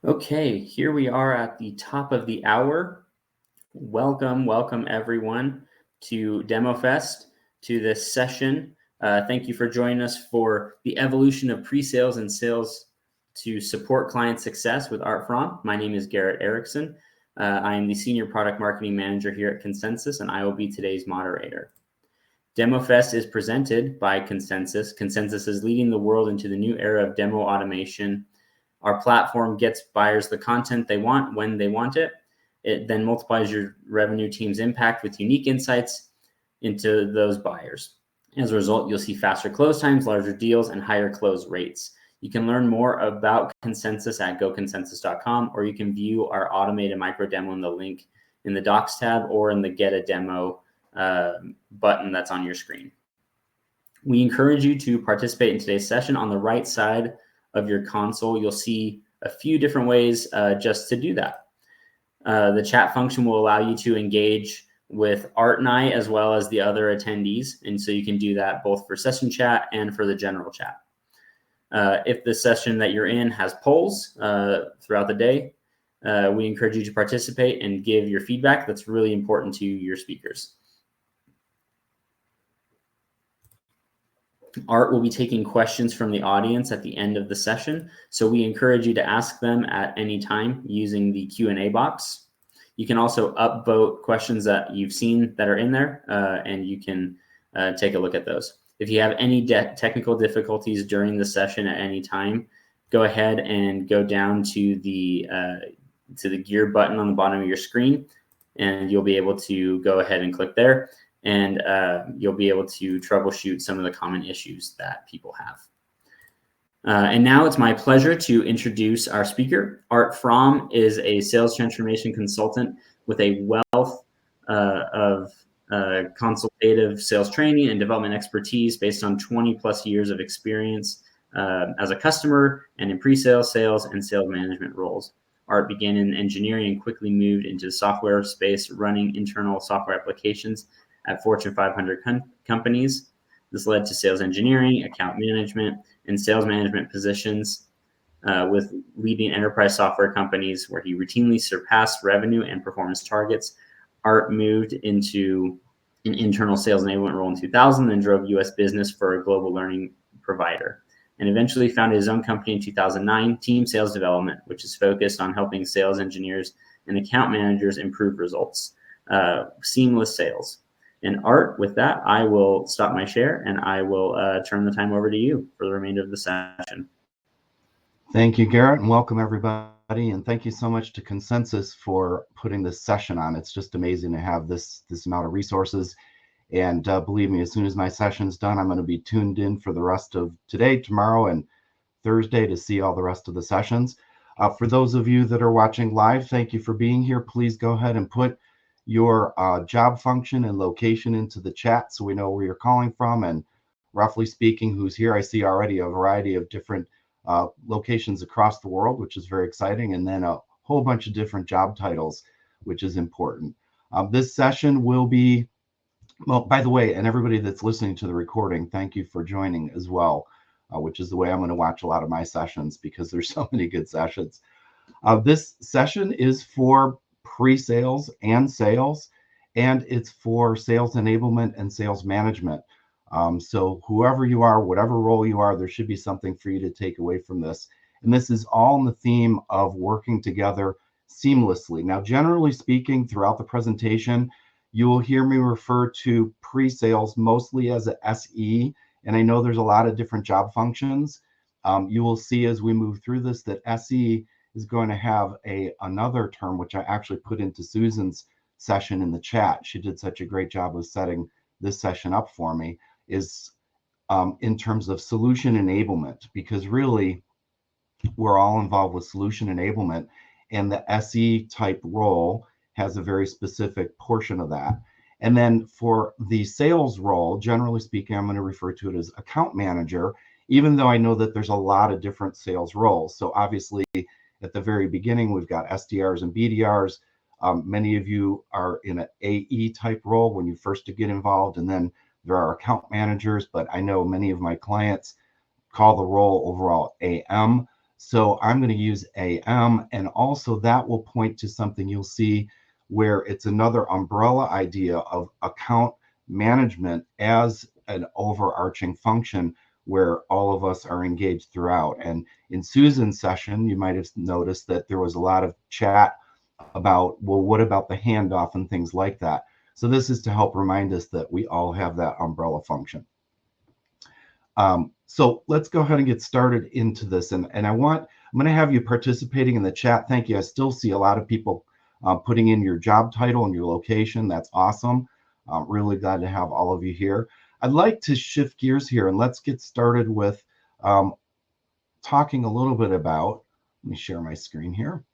Okay, here we are at the top of the hour. Welcome everyone to DemoFest, to this session. Thank you for joining us for the evolution of pre-sales and sales to support client success with Art Fromm. My name is Garrett Erickson. I am the Senior Product Marketing Manager here at Consensus, and I will be today's moderator. DemoFest is presented by Consensus. Consensus is leading the world into the new era of demo automation. Our platform gets buyers the content they want when they want it. It then multiplies your revenue team's impact with unique insights into those buyers. As a result, you'll see faster close times, larger deals, and higher close rates. You can learn more about Consensus at goconsensus.com, or you can view our automated micro demo in the link in the Docs tab or in the Get a Demo button that's on your screen. We encourage you to participate in today's session. On the right side of your console, you'll see a few different ways just to do that. The chat function will allow you to engage with Art and I as well as the other attendees, and so you can do that both for session chat and for the general chat. If the session that you're in has polls throughout the day, we encourage you to participate and give your feedback. That's really important to your speakers. Art will be taking questions from the audience at the end of the session, so we encourage you to ask them at any time using the Q&A box. You can also upvote questions that you've seen that are in there, and you can take a look at those. If you have any technical difficulties during the session at any time, go ahead and go down to the gear button on the bottom of your screen, and you'll be able to go ahead and click there. And you'll be able to troubleshoot some of the common issues that people have. And now it's my pleasure to introduce our speaker. Art Fromm is a sales transformation consultant with a wealth of consultative sales training and development expertise based on 20 plus years of experience as a customer and in pre-sales, sales, and sales management roles. Art began in engineering and quickly moved into the software space, running internal software applications at Fortune 500 companies. This led to sales engineering, account management, and sales management positions with leading enterprise software companies where he routinely surpassed revenue and performance targets. Art moved into an internal sales enablement role in 2000 and drove U.S. business for a global learning provider, and eventually founded his own company in 2009, Team Sales Development, which is focused on helping sales engineers and account managers improve results, seamless sales. And Art, with that, I will stop my share and I will turn the time over to you for the remainder of the session. Thank you, Garrett, and welcome everybody. And thank you so much to Consensus for putting this session on. It's just amazing to have this amount of resources. And believe me, as soon as my session's done, I'm going to be tuned in for the rest of today, tomorrow, and Thursday to see all the rest of the sessions. For those of you that are watching live, thank you for being here. Please go ahead and put your job function and location into the chat so we know where you're calling from and roughly speaking who's here. I see already a variety of different locations across the world, which is very exciting, and then a whole bunch of different job titles, which is important. This session will be, well, by the way, and everybody that's listening to the recording, thank you for joining as well, which is the way I'm going to watch a lot of my sessions because there's so many good sessions. This session is for pre-sales and sales, and it's for sales enablement and sales management. So whoever you are, whatever role you are, there should be something for you to take away from this. And this is all in the theme of working together seamlessly. Now, generally speaking, throughout the presentation, you will hear me refer to pre-sales mostly as a SE, and I know there's a lot of different job functions. You will see as we move through this that SE is going to have another term, which I actually put into Susan's session in the chat. She did such a great job of setting this session up for me, is in terms of solution enablement, because really we're all involved with solution enablement, and the SE type role has a very specific portion of that. And then for the sales role, generally speaking, I'm going to refer to it as account manager, even though I know that there's a lot of different sales roles. So obviously, at the very beginning, we've got SDRs and BDRs. Many of you are in an AE type role when you first get involved, and then there are account managers, but I know many of my clients call the role overall AM. So I'm going to use AM, and also that will point to something you'll see where it's another umbrella idea of account management as an overarching function where all of us are engaged throughout. And in Susan's session, you might have noticed that there was a lot of chat about, well, what about the handoff and things like that. So this is to help remind us that we all have that umbrella function. So let's go ahead and get started into this. And I'm going to have you participating in the chat. Thank you. I still see a lot of people putting in your job title and your location. That's awesome. Really glad to have all of you here. I'd like to shift gears here and let's get started with talking a little bit about, let me share my screen here.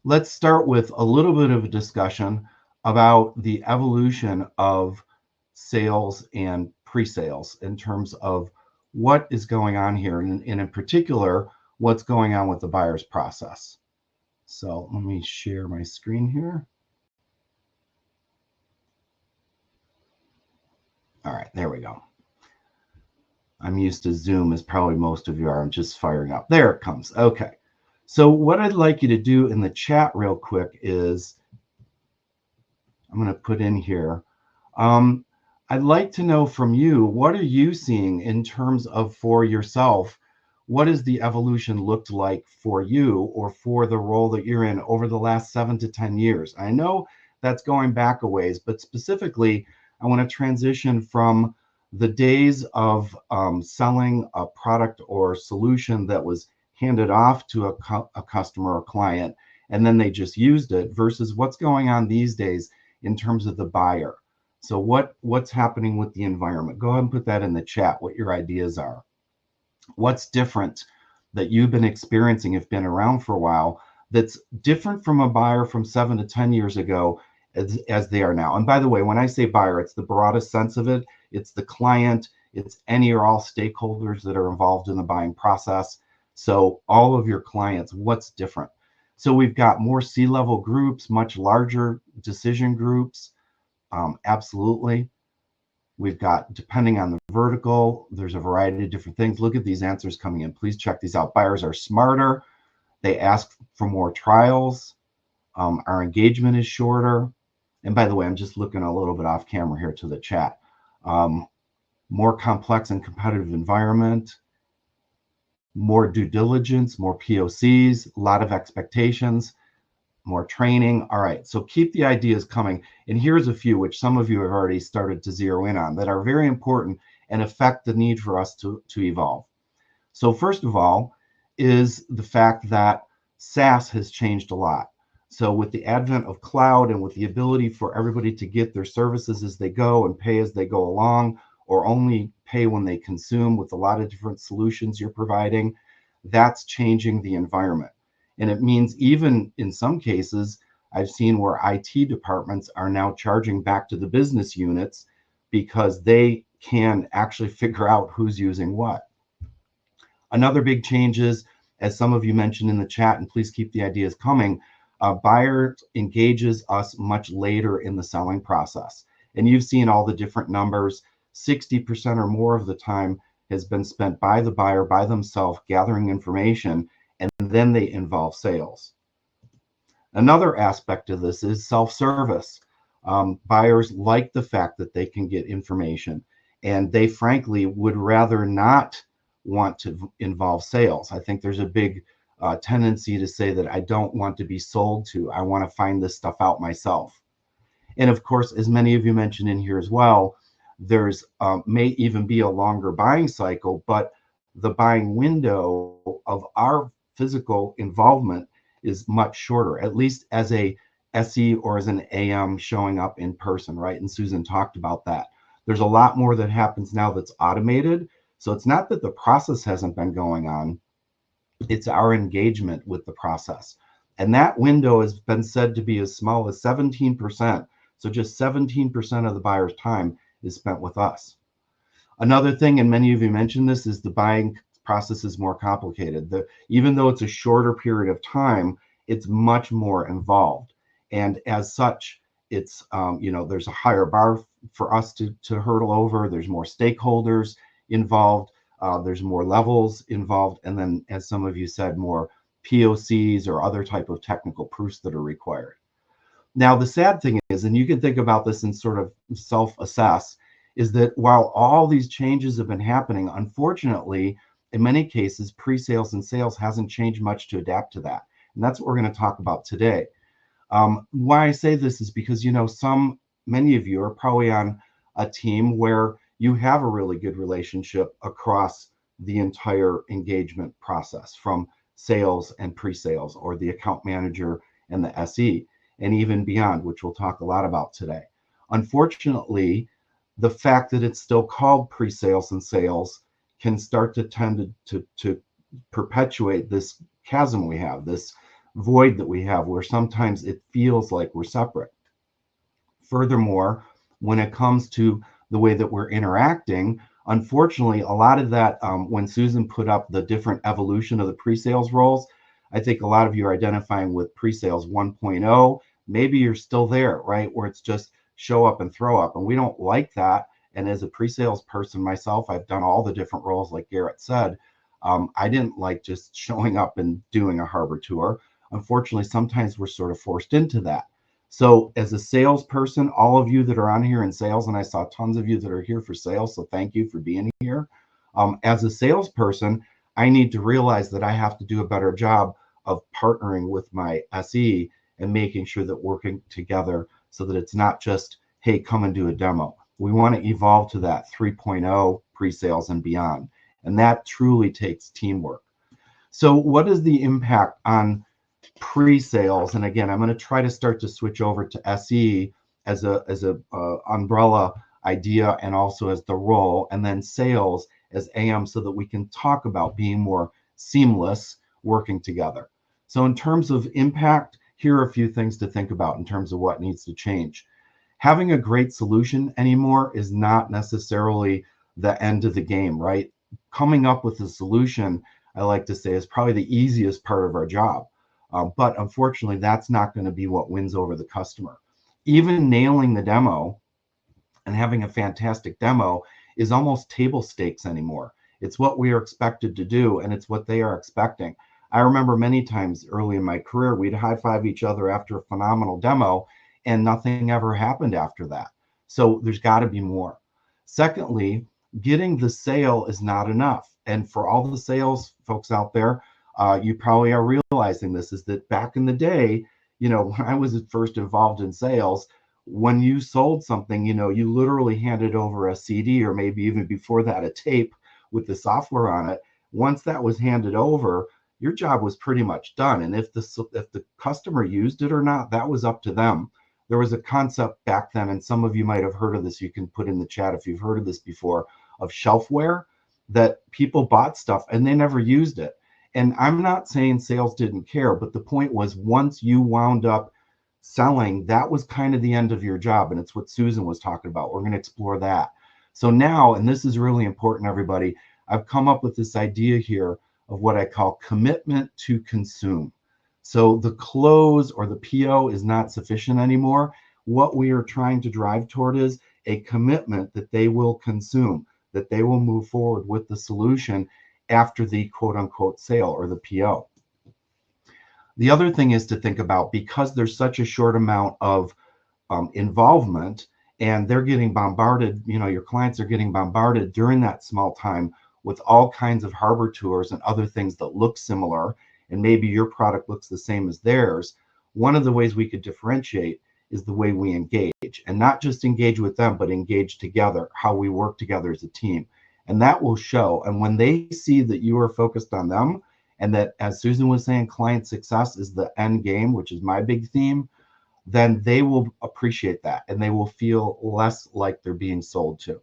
Let's start with a little bit of a discussion about the evolution of sales and pre-sales in terms of what is going on here, and in particular, what's going on with the buyer's process. So let me share my screen here. All right, there we go. I'm used to Zoom, as probably most of you are. I'm just firing up. There it comes. Okay. So what I'd like you to do in the chat real quick is, I'm going to put in here, I'd like to know from you, what are you seeing in terms of for yourself? What has the evolution looked like for you or for the role that you're in over the last 7 to 10 years? I know that's going back a ways, but specifically, I want to transition from the days of selling a product or solution that was handed off to a customer or client, and then they just used it, versus what's going on these days in terms of the buyer. So what's happening with the environment? Go ahead and put that in the chat, what your ideas are. What's different that you've been experiencing, have been around for a while, that's different from a buyer from 7 to 10 years ago as they are now? And by the way, when I say buyer, it's the broadest sense of it. It's the client, it's any or all stakeholders that are involved in the buying process. So all of your clients, what's different? So we've got more C-level groups, much larger decision groups. Absolutely. We've got, depending on the vertical, there's a variety of different things. Look at these answers coming in. Please check these out. Buyers are smarter. They ask for more trials. Our engagement is shorter. And by the way, I'm just looking a little bit off camera here to the chat. More complex and competitive environment, more due diligence, more POCs, a lot of expectations, more training. All right, so keep the ideas coming. And here's a few, which some of you have already started to zero in on, that are very important and affect the need for us to evolve. So first of all is the fact that SaaS has changed a lot. So with the advent of cloud and with the ability for everybody to get their services as they go and pay as they go along, or only pay when they consume, with a lot of different solutions you're providing, that's changing the environment. And it means even in some cases, I've seen where IT departments are now charging back to the business units because they can actually figure out who's using what. Another big change is, as some of you mentioned in the chat, and please keep the ideas coming, buyer engages us much later in the selling process. And you've seen all the different numbers. 60% or more of the time has been spent by the buyer, by themselves, gathering information, and then they involve sales. Another aspect of this is self-service. Buyers like the fact that they can get information, and they frankly would rather not want to involve sales. I think there's a big tendency to say that I don't want to be sold to. I want to find this stuff out myself. And of course, as many of you mentioned in here as well, there's may even be a longer buying cycle, but the buying window of our physical involvement is much shorter, at least as a SE or as an AM showing up in person, right? And Susan talked about that. There's a lot more that happens now that's automated. So it's not that the process hasn't been going on, it's our engagement with the process. And that window has been said to be as small as 17%. So just 17% of the buyer's time is spent with us. Another thing, and many of you mentioned this, is the buying process is more complicated. Even though it's a shorter period of time, it's much more involved. And as such, it's, there's a higher bar for us to hurdle over. There's more stakeholders involved. There's more levels involved. And then, as some of you said, more POCs or other type of technical proofs that are required. Now, the sad thing is, and you can think about this and sort of self-assess, is that while all these changes have been happening, unfortunately, in many cases, pre-sales and sales hasn't changed much to adapt to that. And that's what we're going to talk about today. Why I say this is because, many of you are probably on a team where you have a really good relationship across the entire engagement process, from sales and pre-sales, or the account manager and the SE, and even beyond, which we'll talk a lot about today. Unfortunately, the fact that it's still called pre-sales and sales can start to tend to perpetuate this chasm we have, this void that we have, where sometimes it feels like we're separate. Furthermore, when it comes to the way that we're interacting, unfortunately, a lot of that, when Susan put up the different evolution of the pre-sales roles, I think a lot of you are identifying with pre-sales 1.0. Maybe you're still there, right? Where it's just show up and throw up. And we don't like that. And as a pre-sales person myself, I've done all the different roles, like Garrett said. I didn't like just showing up and doing a harbor tour. Unfortunately, sometimes we're sort of forced into that. So as a salesperson, all of you that are on here in sales, and I saw tons of you that are here for sales, so thank you for being here. As a salesperson, I need to realize that I have to do a better job of partnering with my SE and making sure that working together, so that it's not just, hey, come and do a demo. We want to evolve to that 3.0 pre-sales and beyond. And that truly takes teamwork. So what is the impact on pre-sales? And again, I'm going to try to start to switch over to SE as a umbrella idea, and also as the role, and then sales as AM, so that we can talk about being more seamless working together. So in terms of impact, here are a few things to think about in terms of what needs to change. Having a great solution anymore is not necessarily the end of the game, right? Coming up with a solution, I like to say, is probably the easiest part of our job. But unfortunately, that's not going to be what wins over the customer. Even nailing the demo and having a fantastic demo is almost table stakes anymore. It's what we are expected to do, and it's what they are expecting. I remember many times early in my career, we'd high five each other after a phenomenal demo, and nothing ever happened after that. So there's got to be more. Secondly, getting the sale is not enough. And for all the sales folks out there, you probably are realizing this, is that back in the day, when I was first involved in sales, when you sold something, you literally handed over a CD, or maybe even before that, a tape with the software on it. Once that was handed over, your job was pretty much done. And if the customer used it or not, that was up to them. There was a concept back then, and some of you might have heard of this. You can put in the chat if you've heard of this before, of shelfware, that people bought stuff and they never used it. And I'm not saying sales didn't care, but the point was, once you wound up selling, that was kind of the end of your job. And it's what Susan was talking about. We're going to explore that. So now, and this is really important, everybody, I've come up with this idea here of what I call commitment to consume. So the close or the PO is not sufficient anymore. What we are trying to drive toward is a commitment that they will consume, that they will move forward with the solution after the quote unquote sale or the PO. The other thing is to think about, because there's such a short amount of involvement, and they're getting bombarded, your clients are getting bombarded during that small time with all kinds of harbor tours and other things that look similar, and maybe your product looks the same as theirs. One of the ways we could differentiate is the way we engage, and not just engage with them, but engage together, how we work together as a team. And that will show. And when they see that you are focused on them, and that, as Susan was saying, client success is the end game, which is my big theme, then they will appreciate that, and they will feel less like they're being sold to.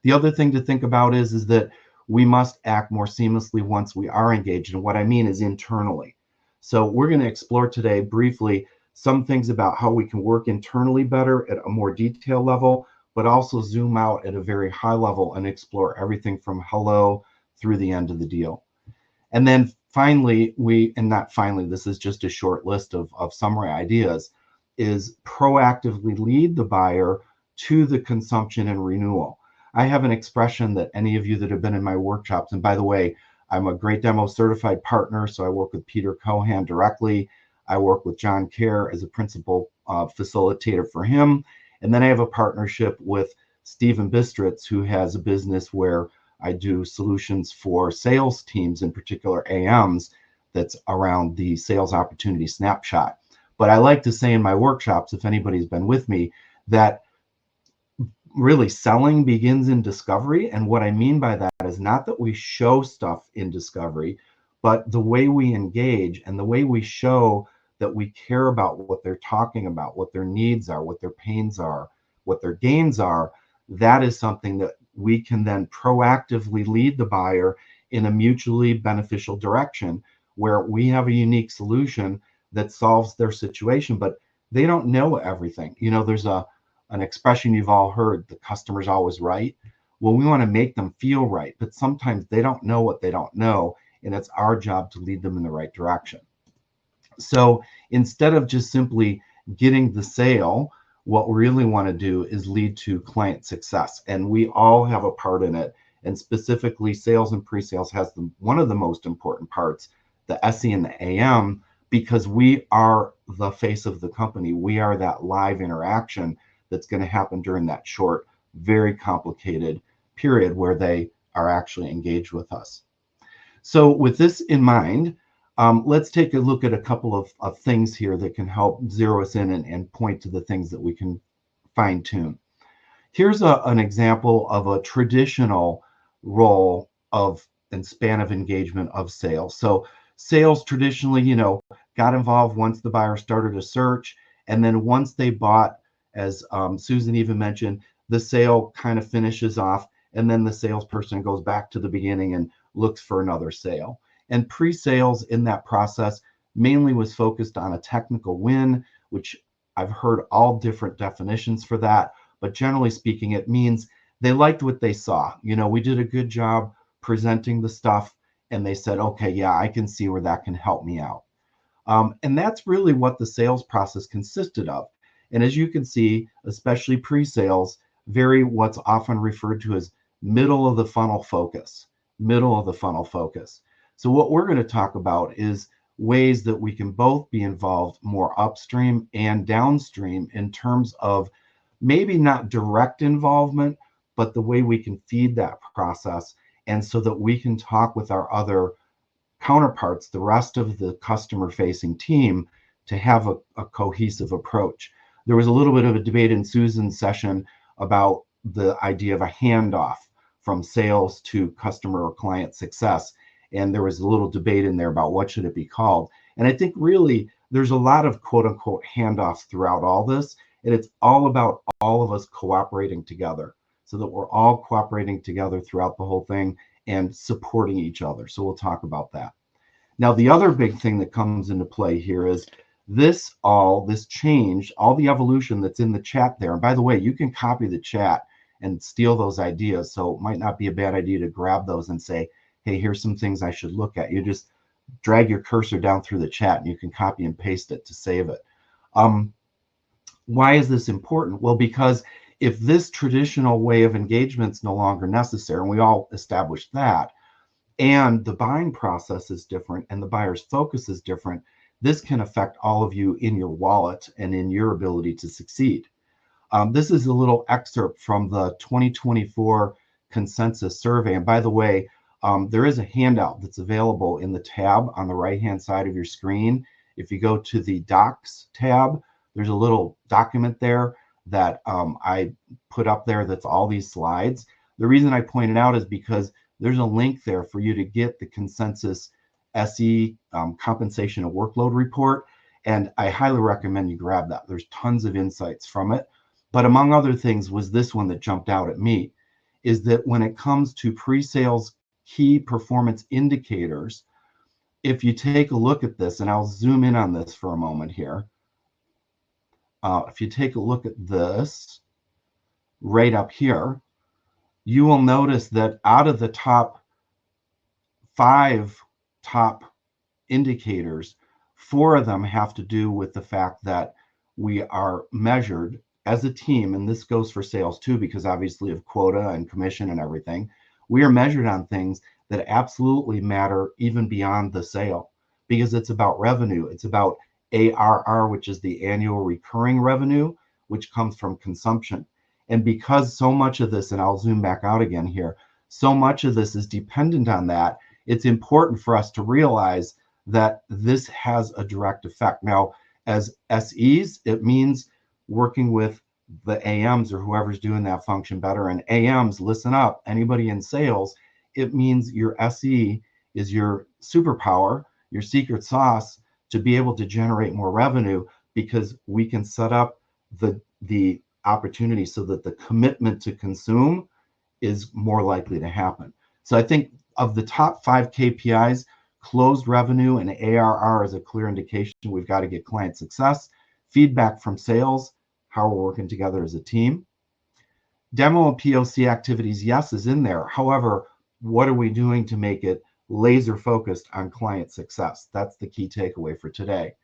The other thing to think about is that we must act more seamlessly once we are engaged. And what I mean is internally. So we're going to explore today briefly some things about how we can work internally better at a more detailed level, but also zoom out at a very high level and explore everything from hello through the end of the deal. And then finally, this is just a short list of summary ideas, is proactively lead the buyer to the consumption and renewal. I have an expression that any of you that have been in my workshops, and by the way, I'm a Great Demo certified partner, so I work with Peter Cohan directly. I work with John Kerr as a principal facilitator for him. And then I have a partnership with Stephen Bistritz, who has a business where I do solutions for sales teams, in particular AMs, that's around the sales opportunity snapshot. But I like to say in my workshops, if anybody's been with me, that really selling begins in discovery. And what I mean by that is not that we show stuff in discovery, but the way we engage and the way we show that we care about what they're talking about, what their needs are, what their pains are, what their gains are. That is something that we can then proactively lead the buyer in a mutually beneficial direction where we have a unique solution that solves their situation, but they don't know everything. You know, there's an expression you've all heard, the customer's always right. Well, we want to make them feel right, but sometimes they don't know what they don't know, and it's our job to lead them in the right direction. So instead of just simply getting the sale, what we really want to do is lead to client success, and we all have a part in it. And specifically, sales and pre-sales has one of the most important parts, the SE and the AM, because we are the face of the company. We are that live interaction that's going to happen during that short, very complicated period where they are actually engaged with us. So with this in mind, let's take a look at a couple of things here that can help zero us in and point to the things that we can fine tune. Here's an example of a traditional role of and span of engagement of sales. So sales traditionally, you know, got involved once the buyer started a search, and then once they bought, as Susan even mentioned, the sale kind of finishes off, and then the salesperson goes back to the beginning and looks for another sale. And pre-sales in that process mainly was focused on a technical win, which I've heard all different definitions for that. But generally speaking, it means they liked what they saw. You know, we did a good job presenting the stuff, and they said, okay, yeah, I can see where that can help me out. And that's really what the sales process consisted of. And as you can see, especially pre-sales, vary what's often referred to as middle of the funnel focus, middle of the funnel focus. So what we're going to talk about is ways that we can both be involved more upstream and downstream in terms of maybe not direct involvement, but the way we can feed that process, and so that we can talk with our other counterparts, the rest of the customer facing team, to have a cohesive approach. There was a little bit of a debate in Susan's session about the idea of a handoff from sales to customer or client success. And there was a little debate in there about what should it be called. And I think really there's a lot of quote unquote handoffs throughout all this. And it's all about all of us cooperating together, so that we're all cooperating together throughout the whole thing and supporting each other. So we'll talk about that. Now, the other big thing that comes into play here is this change, all the evolution that's in the chat there. And by the way, you can copy the chat and steal those ideas. So it might not be a bad idea to grab those and say, hey, here's some things I should look at. You just drag your cursor down through the chat and you can copy and paste it to save it. Why is this important? Well, because if this traditional way of engagement is no longer necessary, and we all established that, and the buying process is different and the buyer's focus is different, this can affect all of you in your wallet and in your ability to succeed. This is a little excerpt from the 2024 consensus survey. And by the way, there is a handout that's available in the tab on the right-hand side of your screen. If you go to the Docs tab, there's a little document there that I put up there that's all these slides. The reason I point it out is because there's a link there for you to get the consensus SE compensation and workload report. And I highly recommend you grab that. There's tons of insights from it. But among other things was this one that jumped out at me, is that when it comes to pre-sales key performance indicators, if you take a look at this, and I'll zoom in on this for a moment here. If you take a look at this right up here, you will notice that out of the top 5 top indicators, 4 of them have to do with the fact that we are measured as a team, and this goes for sales too, because obviously of quota and commission and everything, we are measured on things that absolutely matter even beyond the sale, because it's about revenue. It's about ARR, which is the annual recurring revenue, which comes from consumption. And because so much of this, and I'll zoom back out again here, so much of this is dependent on that, it's important for us to realize that this has a direct effect. Now, as SEs, it means working with the AMs or whoever's doing that function better. And AMs, listen up, anybody in sales, it means your SE is your superpower, your secret sauce to be able to generate more revenue, because we can set up the opportunity so that the commitment to consume is more likely to happen. So I think of the top 5 KPIs, closed revenue and ARR is a clear indication we've got to get client success. Feedback from sales, how we're working together as a team. Demo and POC activities, yes, is in there. However, what are we doing to make it laser focused on client success? That's the key takeaway for today.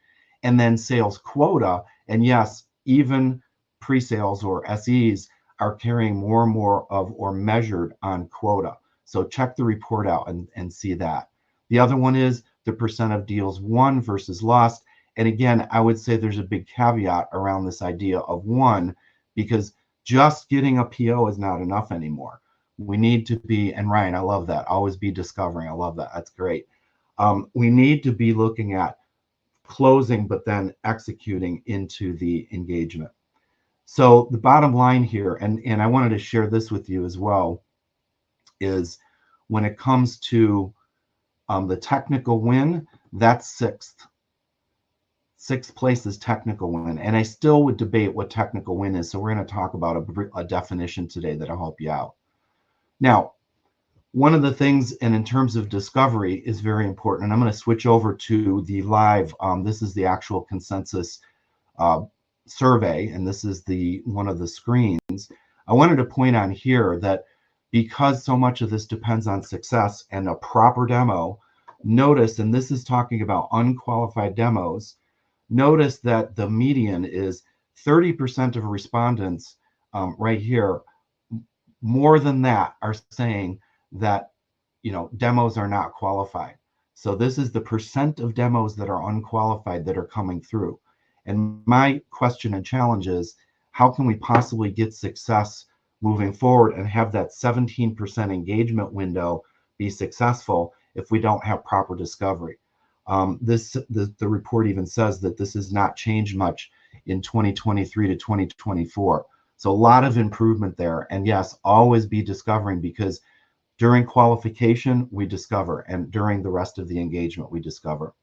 And then sales quota, and yes, even pre-sales or SEs are carrying more and more of or measured on quota. So check the report out and see that. The other one is the percent of deals won versus lost. And again, I would say there's a big caveat around this idea of won, because just getting a PO is not enough anymore. We need to be, and Ryan, I love that, always be discovering. I love that. That's great. We need to be looking at closing, but then executing into the engagement. So the bottom line here, and I wanted to share this with you as well, is when it comes to the technical win, that's sixth. Sixth place is technical win. And I still would debate what technical win is. So we're going to talk about a definition today that'll help you out. Now, one of the things, and in terms of discovery, is very important. And I'm going to switch over to the live. This is the actual consensus survey, and this is one of the screens. I wanted to point on here that because so much of this depends on success and a proper demo, notice, and this is talking about unqualified demos, notice that the median is 30% of respondents right here. More than that are saying that, demos are not qualified. So this is the percent of demos that are unqualified that are coming through. And my question and challenge is, how can we possibly get success moving forward and have that 17% engagement window be successful if we don't have proper discovery? The report even says that this has not changed much in 2023 to 2024. So a lot of improvement there. And yes, always be discovering, because during qualification, we discover, and during the rest of the engagement, we discover.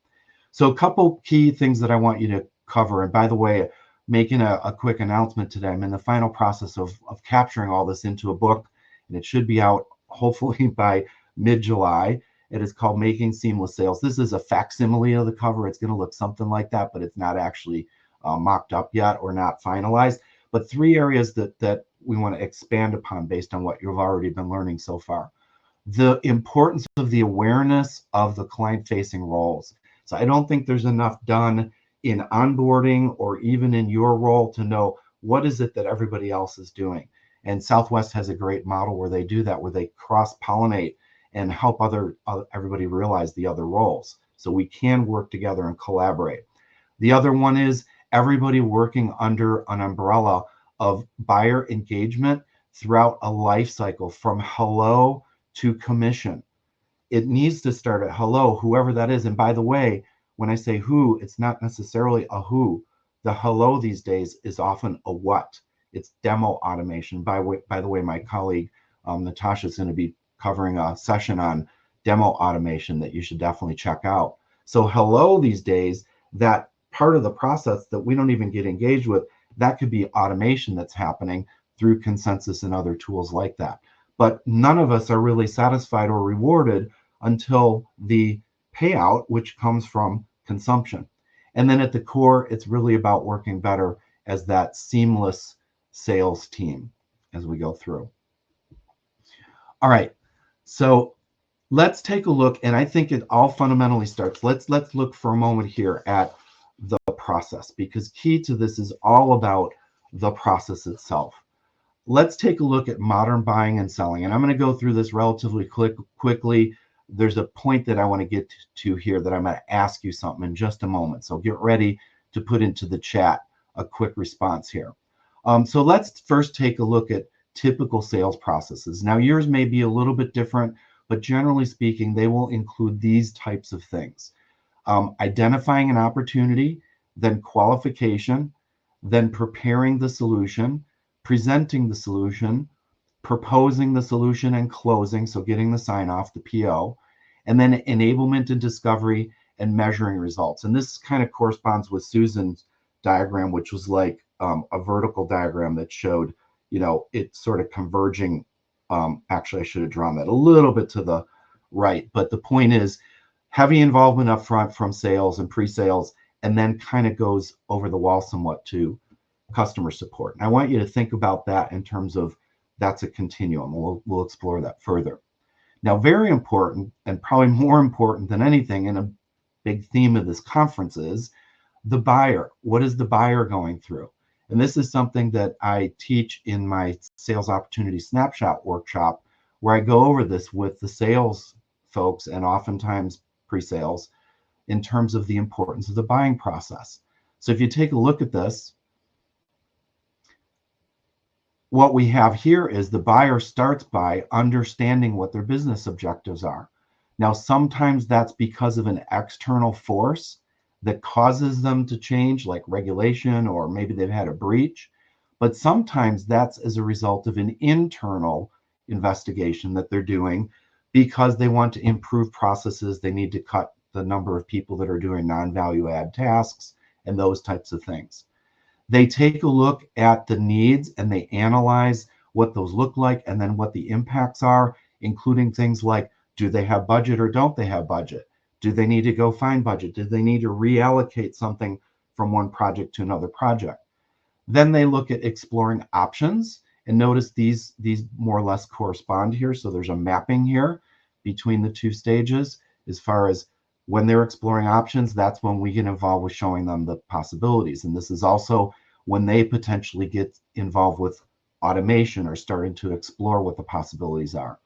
So a couple key things that I want you to cover. And by the way, making a quick announcement today, I'm in the final process of capturing all this into a book, and it should be out hopefully by mid-July. It is called Making Seamless Sales. This is a facsimile of the cover. It's going to look something like that, but it's not actually mocked up yet or not finalized. But 3 areas that we want to expand upon based on what you've already been learning so far. The importance of the awareness of the client-facing roles. So I don't think there's enough done in onboarding or even in your role to know what is it that everybody else is doing. And Southwest has a great model where they do that, where they cross-pollinate and help everybody realize the other roles. So we can work together and collaborate. The other one is everybody working under an umbrella of buyer engagement throughout a life cycle from hello to commission. It needs to start at hello, whoever that is. And by the way, when I say who, it's not necessarily a who. The hello these days is often a what. It's demo automation. By the way, my colleague Natasha is going to be covering a session on demo automation that you should definitely check out. So hello these days, that part of the process that we don't even get engaged with, that could be automation that's happening through Consensus and other tools like that. But none of us are really satisfied or rewarded until the payout, which comes from consumption. And then at the core, it's really about working better as that seamless sales team as we go through. All right, so let's take a look, and I think it all fundamentally starts. Let's look for a moment here at the process, because key to this is all about the process itself. Let's take a look at modern buying and selling. And I'm going to go through this relatively quickly. There's a point that I want to get to here that I'm going to ask you something in just a moment. So get ready to put into the chat a quick response here. So let's first take a look at typical sales processes. Now yours may be a little bit different, but generally speaking, they will include these types of things. Identifying an opportunity, then qualification, then preparing the solution, presenting the solution, proposing the solution and closing, so getting the sign off, the PO, and then enablement and discovery and measuring results. And this kind of corresponds with Susan's diagram, which was like a vertical diagram that showed, you know, it sort of converging. Actually, I should have drawn that a little bit to the right, but the point is heavy involvement up front from sales and pre-sales, and then kind of goes over the wall somewhat to customer support. And I want you to think about that in terms of that's a continuum. We'll explore that further. Now, very important, and probably more important than anything, and a big theme of this conference is the buyer. What is the buyer going through? And this is something that I teach in my sales opportunity snapshot workshop, where I go over this with the sales folks and oftentimes pre-sales in terms of the importance of the buying process. So if you take a look at this, what we have here is the buyer starts by understanding what their business objectives are. Now, sometimes that's because of an external force that causes them to change, like regulation, or maybe they've had a breach. But sometimes that's as a result of an internal investigation that they're doing because they want to improve processes. They need to cut the number of people that are doing non-value add tasks and those types of things. They take a look at the needs and they analyze what those look like and then what the impacts are, including things like, do they have budget or don't they have budget? Do they need to go find budget? Do they need to reallocate something from one project to another project? Then they look at exploring options, and notice these more or less correspond here. So there's a mapping here between the two stages. As far as when they're exploring options, that's when we get involved with showing them the possibilities. And this is also when they potentially get involved with automation or starting to explore what the possibilities are.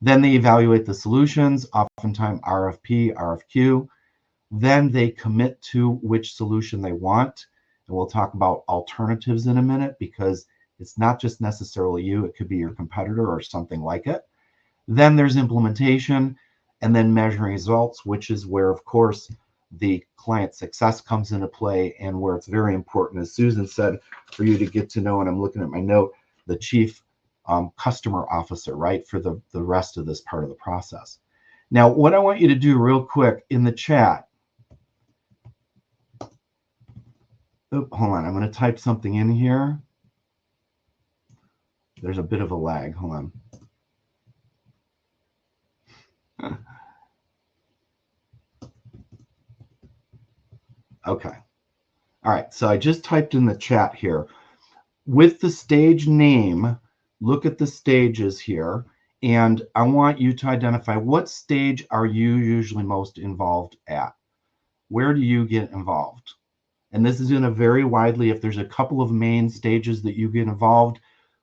Then they evaluate the solutions, oftentimes RFP, RFQ. Then they commit to which solution they want. And we'll talk about alternatives in a minute, because it's not just necessarily you, it could be your competitor or something like it. Then there's implementation, and then measuring results, which is where, of course, the client success comes into play, and where it's very important, as Susan said, for you to get to know, and I'm looking at my note, the chief customer officer, right, for the rest of this part of the process. Now, what I want you to do real quick in the chat, hold on, I'm going to type something in here. There's a bit of a lag, hold on. Okay. All right, so I just typed in the chat here. With the stage name, look at the stages here, and I want you to identify what stage are you usually most involved at? Where do you get involved? And this is going to vary widely. If there's a couple of main stages that you get involved,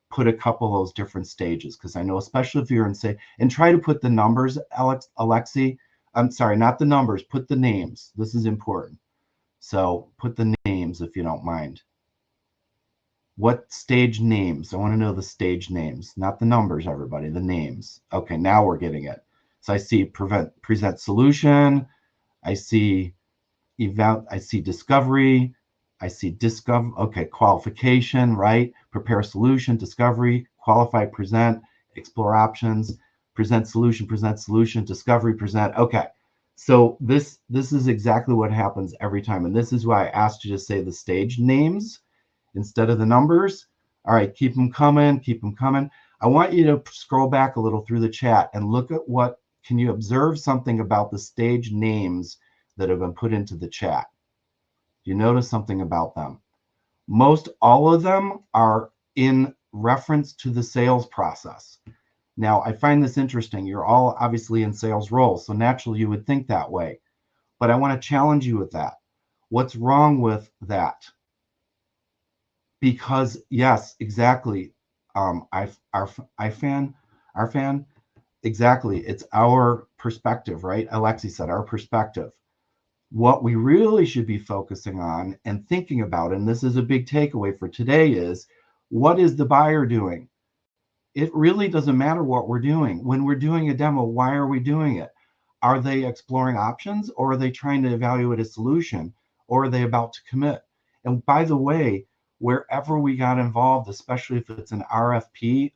put a couple of those different stages, because I know, especially if you're in, say, and try to put the numbers, Alexi, I'm sorry, not the numbers, put the names. This is important. So put the names if you don't mind. What stage names? I want to know the stage names, not the numbers, everybody, the names. Okay, now we're getting it. So I see present solution. I see I see discovery. I see okay, qualification, right? Prepare solution, discovery, qualify, present, explore options, present solution, discovery, present. Okay. So this is exactly what happens every time. And this is why I asked you to say the stage names instead of the numbers. All right, keep them coming, keep them coming. I want you to scroll back a little through the chat and look at can you observe something about the stage names that have been put into the chat? Do you notice something about them? Most all of them are in reference to the sales process. Now, I find this interesting. You're all obviously in sales roles, so naturally you would think that way. But I want to challenge you with that. What's wrong with that? Because yes, exactly. Our fan, exactly. It's our perspective, right? Alexi said our perspective. What we really should be focusing on and thinking about, and this is a big takeaway for today, is what is the buyer doing? It really doesn't matter what we're doing. When we're doing a demo, why are we doing it? Are they exploring options, or are they trying to evaluate a solution, or are they about to commit? And by the way, wherever we got involved, especially if it's an RFP,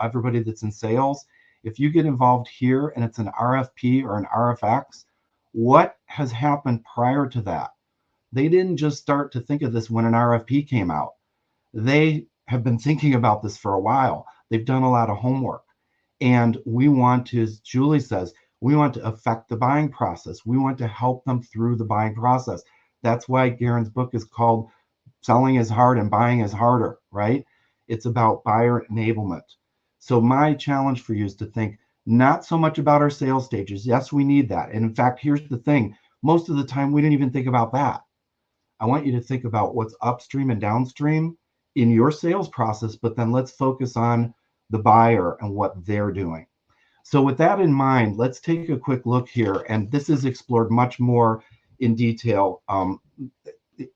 everybody that's in sales, if you get involved here and it's an RFP or an RFX, what has happened prior to that? They didn't just start to think of this when an RFP came out. They have been thinking about this for a while. They've done a lot of homework. And we want to, as Julie says, we want to affect the buying process. We want to help them through the buying process. That's why Garen's book is called Selling is Hard and Buying is Harder, right? It's about buyer enablement. So my challenge for you is to think not so much about our sales stages. Yes, we need that. And in fact, here's the thing. Most of the time, we didn't even think about that. I want you to think about what's upstream and downstream in your sales process, but then let's focus on the buyer and what they're doing. So with that in mind, let's take a quick look here. And this is explored much more in detail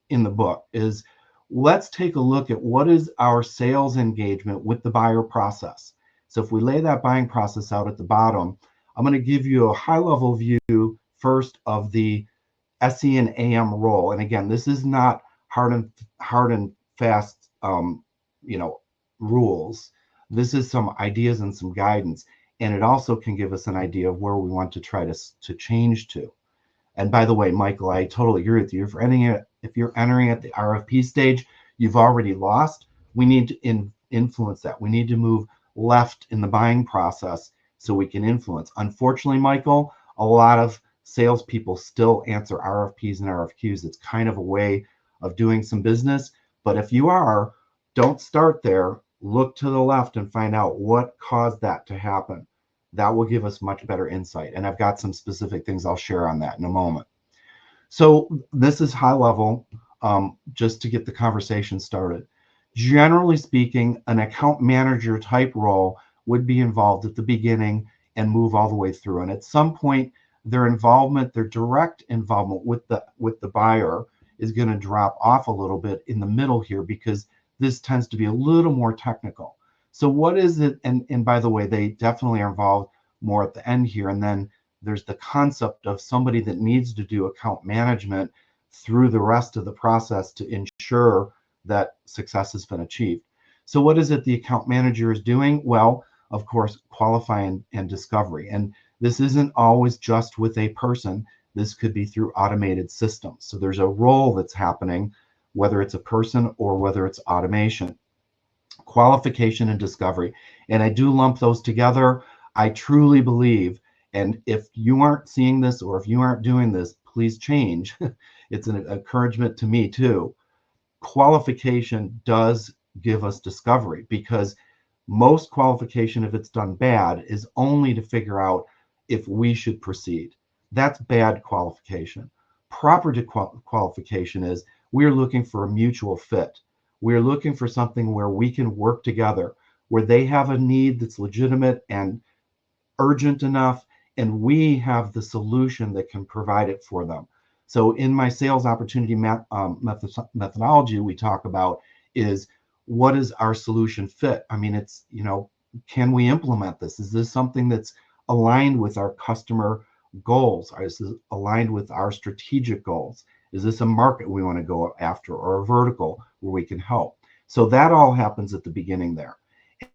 in the book. Is let's take a look at what is our sales engagement with the buyer process. So if we lay that buying process out at the bottom, I'm going to give you a high level view first of the SE and AM role. And again, this is not hard and fast, rules. This is some ideas and some guidance, and it also can give us an idea of where we want to try to change to. And by the way, Michael, I totally agree with you. If you're entering at the RFP stage, you've already lost. We need to influence that. We need to move left in the buying process so we can influence. Unfortunately, Michael, a lot of salespeople still answer RFPs and RFQs. It's kind of a way of doing some business. But if you are, don't start there. Look to the left and find out what caused that to happen. That will give us much better insight. And I've got some specific things I'll share on that in a moment. So this is high level, just to get the conversation started. Generally speaking, an account manager type role would be involved at the beginning and move all the way through. And at some point, their direct involvement with the buyer is going to drop off a little bit in the middle here, because this tends to be a little more technical. So what is it? And by the way, they definitely are involved more at the end here. And then there's the concept of somebody that needs to do account management through the rest of the process to ensure that success has been achieved. So what is it the account manager is doing? Well, of course, qualifying and discovery. And this isn't always just with a person. This could be through automated systems. So there's a role that's happening, whether it's a person or whether it's automation. Qualification and discovery. And I do lump those together. I truly believe, and if you aren't seeing this or if you aren't doing this, please change. It's an encouragement to me too. Qualification does give us discovery, because most qualification, if it's done bad, is only to figure out if we should proceed. That's bad qualification. Proper qualification is we're looking for a mutual fit. We're looking for something where we can work together, where they have a need that's legitimate and urgent enough, and we have the solution that can provide it for them. So in my sales opportunity methodology, we talk about is what is our solution fit? I mean, it's, can we implement this? Is this something that's aligned with our customer goals? Is this aligned with our strategic goals? Is this a market we want to go after, or a vertical where we can help? So that all happens at the beginning there.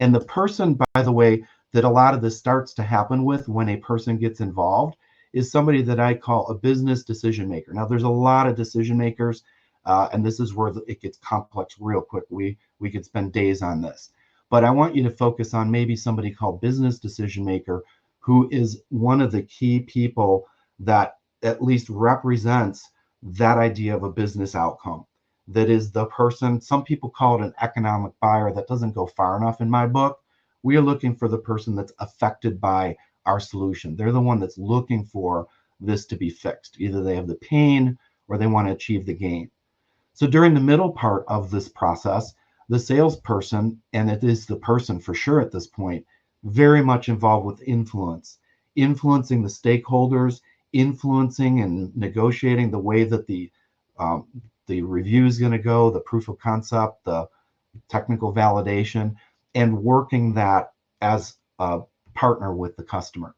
And the person, by the way, that a lot of this starts to happen with when a person gets involved is somebody that I call a business decision maker. Now, there's a lot of decision makers, and this is where it gets complex real quick. We could spend days on this, but I want you to focus on maybe somebody called business decision maker, who is one of the key people that at least represents that idea of a business outcome. That is the person, some people call it an economic buyer. That doesn't go far enough in my book. We are looking for the person that's affected by our solution. They're the one that's looking for this to be fixed. Either they have the pain or they want to achieve the gain. So during the middle part of this process, the salesperson, and it is the person for sure at this point, very much involved with influencing the stakeholders, influencing and negotiating the way that the review is going to go, the proof of concept, the technical validation, and working that as a partner with the customer.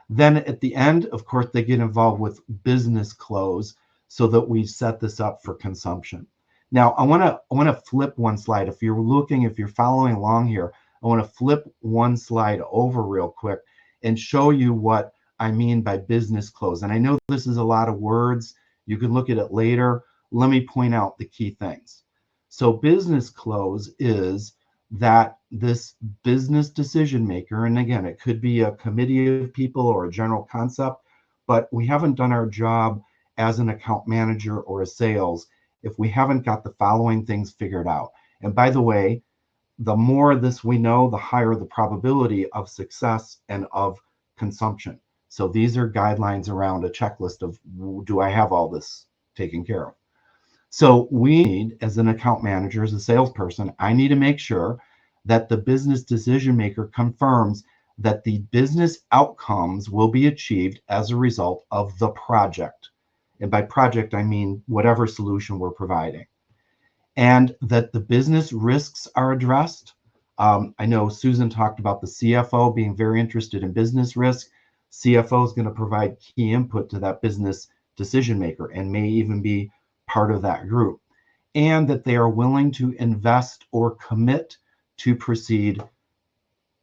Then at the end, of course, they get involved with business close so that we set this up for consumption. Now, I want to flip one slide. If you're following along here, I want to flip one slide over real quick and show you what I mean by business close. And I know this is a lot of words. You can look at it later. Let me point out the key things. So business close is that this business decision maker, and again, it could be a committee of people or a general concept, but we haven't done our job as an account manager or a sales if we haven't got the following things figured out. And by the way, the more of this we know, the higher the probability of success and of consumption. So these are guidelines around a checklist of, do I have all this taken care of? So we need, as an account manager, as a salesperson, I need to make sure that the business decision maker confirms that the business outcomes will be achieved as a result of the project. And by project, I mean whatever solution we're providing. And that the business risks are addressed. I know Susan talked about the CFO being very interested in business risk. CFO is going to provide key input to that business decision maker and may even be part of that group, and that they are willing to invest or commit to proceed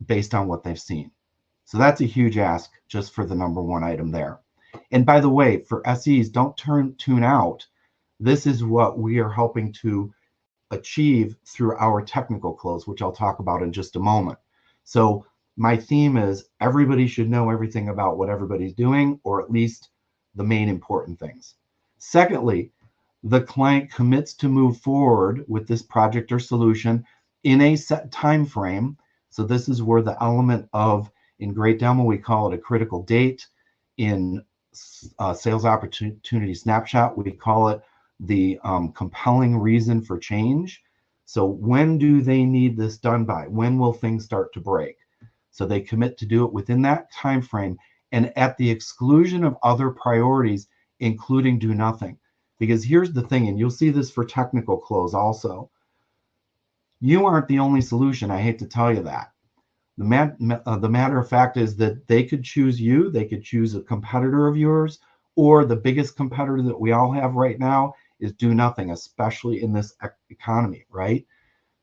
based on what they've seen. So that's a huge ask just for the number one item there. And by the way, for SEs, don't tune out. This is what we are helping to achieve through our technical close, which I'll talk about in just a moment. So my theme is everybody should know everything about what everybody's doing, or at least the main important things. Secondly, the client commits to move forward with this project or solution in a set time frame. So this is where the element of, in Great Demo, we call it a critical date. In Sales Opportunity Snapshot, we call it the compelling reason for change. So when do they need this done by? When will things start to break? So they commit to do it within that time frame and at the exclusion of other priorities, including do nothing. Because here's the thing, and you'll see this for technical close also. You aren't the only solution. I hate to tell you that. The matter of fact is that they could choose you, they could choose a competitor of yours, or the biggest competitor that we all have right now is do nothing, especially in this economy, right?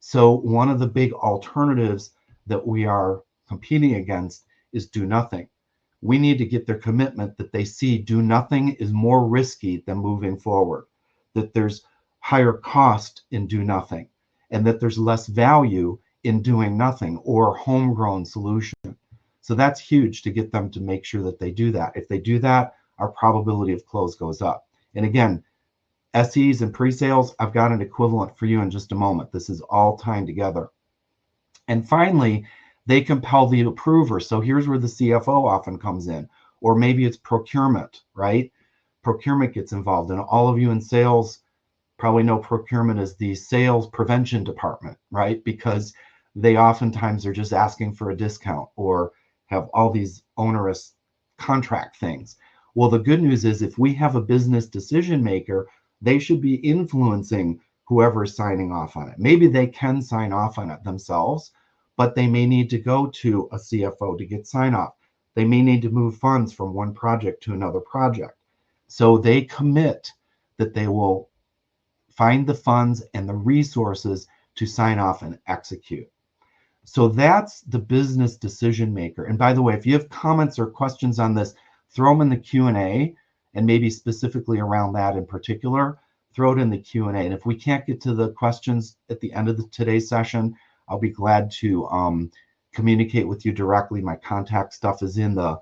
So one of the big alternatives that we are competing against is do nothing. We need to get their commitment that they see do nothing is more risky than moving forward, that there's higher cost in do nothing, and that there's less value in doing nothing or homegrown solution. So that's huge to get them to make sure that they do that. If they do that, our probability of close goes up. And again, SEs and pre-sales, I've got an equivalent for you in just a moment. This is all tying together. And finally, they compel the approver. So here's where the CFO often comes in, or maybe it's procurement, right? Procurement gets involved, and all of you in sales probably know procurement as the sales prevention department, right? Because they oftentimes are just asking for a discount or have all these onerous contract things. Well, the good news is if we have a business decision maker, they should be influencing whoever is signing off on it. Maybe they can sign off on it themselves, but they may need to go to a CFO to get sign off. They may need to move funds from one project to another project. So they commit that they will find the funds and the resources to sign off and execute. So that's the business decision maker. And by the way, if you have comments or questions on this, throw them in the Q&A, and maybe specifically around that in particular, throw it in the Q&A. And if we can't get to the questions at the end of today's session, I'll be glad to communicate with you directly. My contact stuff is in the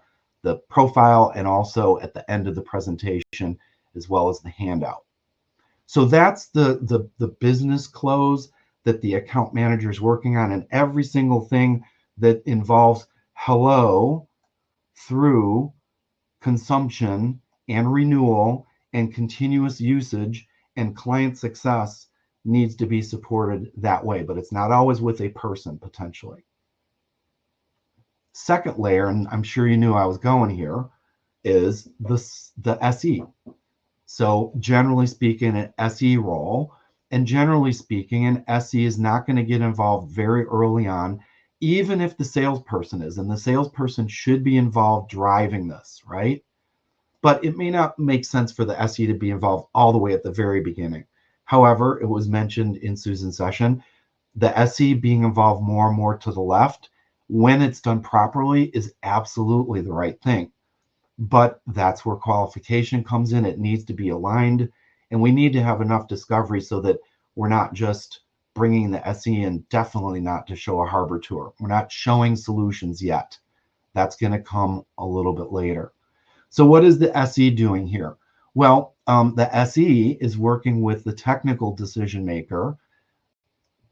profile and also at the end of the presentation, as well as the handout. So that's the business close that the account manager is working on, and every single thing that involves hello through consumption and renewal and continuous usage and client success needs to be supported that way, but it's not always with a person potentially. Second layer, and I'm sure you knew I was going here, is the SE. So generally speaking, an SE role, and generally speaking, an SE is not going to get involved very early on, even if the salesperson is, and the salesperson should be involved driving this, right? But it may not make sense for the SE to be involved all the way at the very beginning. However, it was mentioned in Susan's session, the SE being involved more and more to the left, when it's done properly, is absolutely the right thing. But that's where qualification comes in. It needs to be aligned, and we need to have enough discovery so that we're not just bringing the SE in, definitely not to show a harbor tour. We're not showing solutions yet. That's going to come a little bit later. So what is the SE doing here? Well, the SE is working with the technical decision maker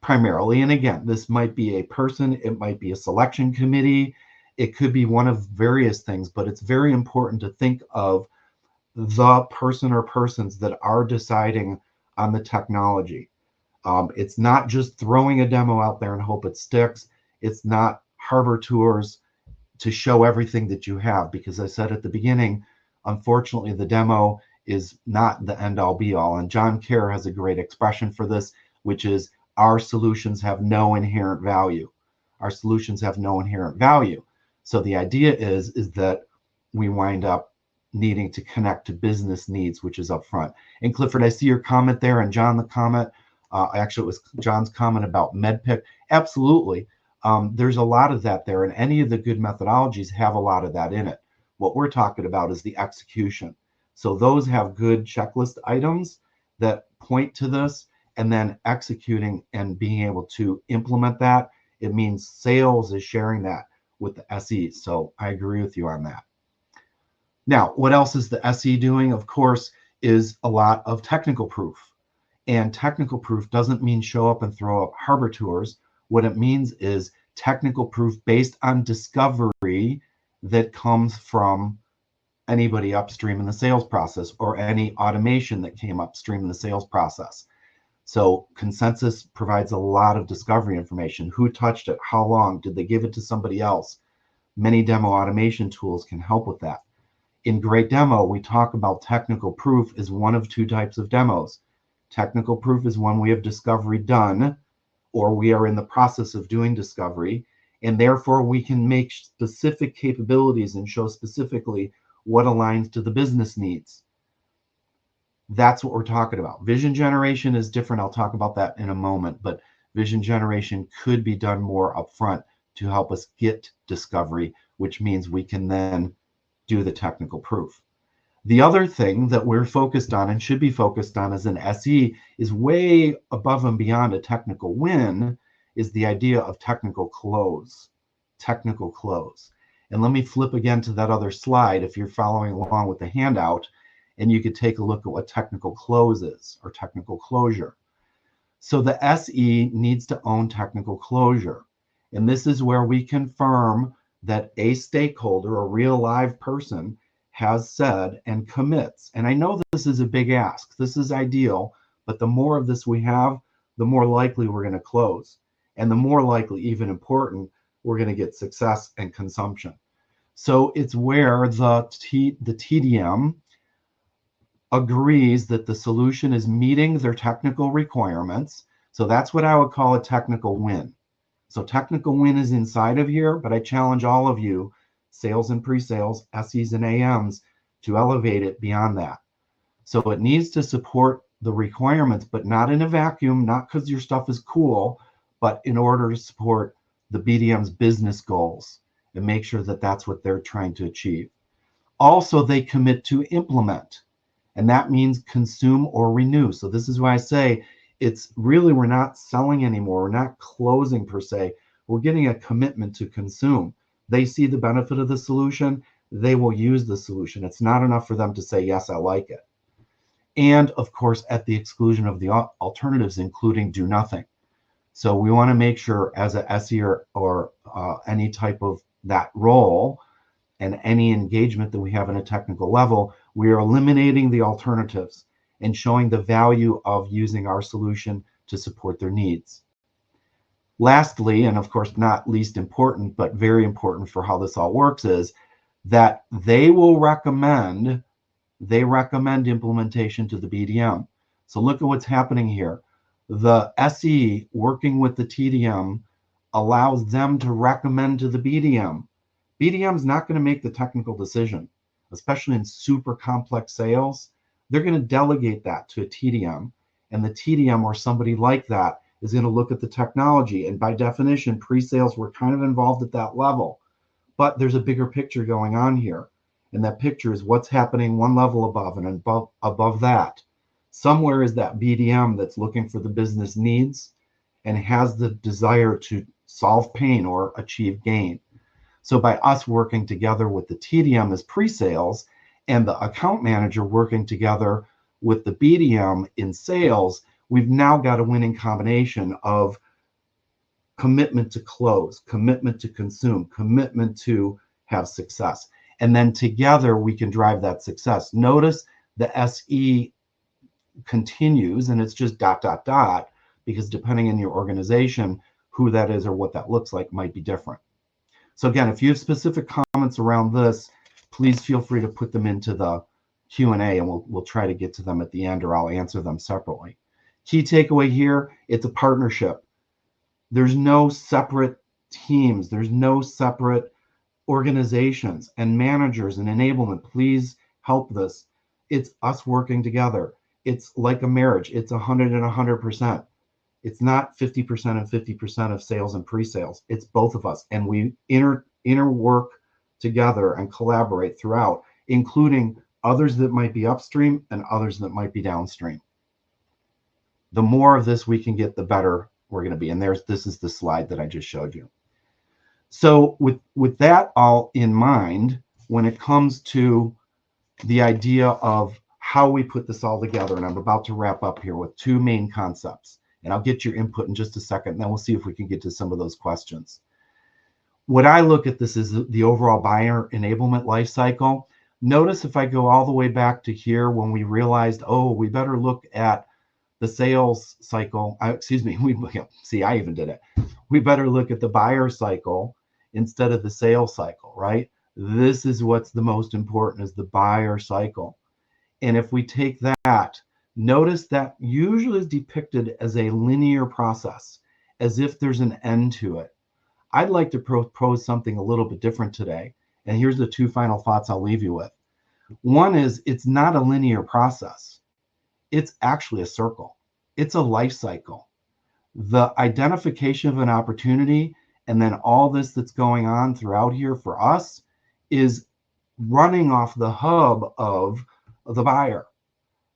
primarily. And again, this might be a person, it might be a selection committee, it could be one of various things, but it's very important to think of the person or persons that are deciding on the technology. It's not just throwing a demo out there and hope it sticks. It's not harbor tours to show everything that you have, because I said at the beginning, unfortunately, the demo is not the end all be all. And John Kerr has a great expression for this, which is our solutions have no inherent value. Our solutions have no inherent value. So the idea is that we wind up needing to connect to business needs, which is upfront. And Clifford, I see your comment there, and John, the comment, actually it was John's comment about MedPick. Absolutely. There's a lot of that there, and any of the good methodologies have a lot of that in it. What we're talking about is the execution. So those have good checklist items that point to this, and then executing and being able to implement that. It means sales is sharing that with the SE. So I agree with you on that. Now, what else is the SE doing? Of course, is a lot of technical proof. And technical proof doesn't mean show up and throw up harbor tours. What it means is technical proof based on discovery that comes from anybody upstream in the sales process, or any automation that came upstream in the sales process. So Consensus provides a lot of discovery information. Who touched it? How long? Did they give it to somebody else? Many demo automation tools can help with that. In Great Demo, we talk about technical proof as one of two types of demos. Technical proof is when we have discovery done, or we are in the process of doing discovery, and therefore we can make specific capabilities and show specifically what aligns to the business needs. That's what we're talking about. Vision generation is different. I'll talk about that in a moment, but vision generation could be done more upfront to help us get discovery, which means we can then do the technical proof. The other thing that we're focused on and should be focused on as an SE is way above and beyond a technical win, is the idea of technical close. Technical close. And let me flip again to that other slide if you're following along with the handout, and you could take a look at what technical close is, or technical closure. So the SE needs to own technical closure. And this is where we confirm that a stakeholder, a real live person, has said and commits. And I know this is a big ask. This is ideal, but the more of this we have, the more likely we're going to close. And the more likely, even important, we're going to get success and consumption. So it's where the TDM agrees that the solution is meeting their technical requirements. So that's what I would call a technical win. So technical win is inside of here, but I challenge all of you, sales and pre-sales, SEs and AMs, to elevate it beyond that. So it needs to support the requirements, but not in a vacuum, not because your stuff is cool, but in order to support the BDM's business goals and make sure that that's what they're trying to achieve. Also, they commit to implement, and that means consume or renew. So this is why I say it's really, we're not selling anymore. We're not closing per se. We're getting a commitment to consume. They see the benefit of the solution. They will use the solution. It's not enough for them to say, yes, I like it. And of course, at the exclusion of the alternatives, including do nothing. So we want to make sure as a SE or any type of that role and any engagement that we have in a technical level, we are eliminating the alternatives and showing the value of using our solution to support their needs. Lastly, and of course not least important, but very important for how this all works, is that they recommend implementation to the BDM. So look at what's happening here. The SE working with the TDM allows them to recommend to the BDM. BDM is not going to make the technical decision, especially in super complex sales. They're going to delegate that to a TDM, and the TDM or somebody like that is going to look at the technology. And by definition, pre-sales were kind of involved at that level. But there's a bigger picture going on here. And that picture is what's happening one level above, and above that. Somewhere is that BDM that's looking for the business needs and has the desire to solve pain or achieve gain. So by us working together with the TDM as pre-sales and the account manager working together with the BDM in sales, we've now got a winning combination of commitment to close, commitment to consume, commitment to have success. And then together we can drive that success. Notice the SE continues, and it's just ... because depending on your organization, who that is or what that looks like might be different. So again, if you have specific comments around this, please feel free to put them into the Q&A, and we'll try to get to them at the end, or I'll answer them separately. Key takeaway here, it's a partnership. There's no separate teams. There's no separate organizations and managers and enablement. Please help this. It's us working together. It's like a marriage. It's 100 and 100%. It's not 50% and 50% of sales and pre-sales. It's both of us. And we interwork together and collaborate throughout, including others that might be upstream and others that might be downstream. The more of this we can get, the better we're going to be. And this is the slide that I just showed you. So with that all in mind, when it comes to the idea of how we put this all together, and I'm about to wrap up here with two main concepts, and I'll get your input in just a second, and then we'll see if we can get to some of those questions. What I look at this is the overall buyer enablement life cycle. Notice if I go all the way back to here when we realized, oh, we better look at the sales cycle. Excuse me, see, I even did it. We better look at the buyer cycle instead of the sales cycle, right? This is what's the most important, is the buyer cycle. And if we take that, notice that usually is depicted as a linear process, as if there's an end to it. I'd like to propose something a little bit different today. And here's the two final thoughts I'll leave you with. One is, it's not a linear process. It's actually a circle. It's a life cycle. The identification of an opportunity and then all this that's going on throughout here for us is running off the hub of the buyer.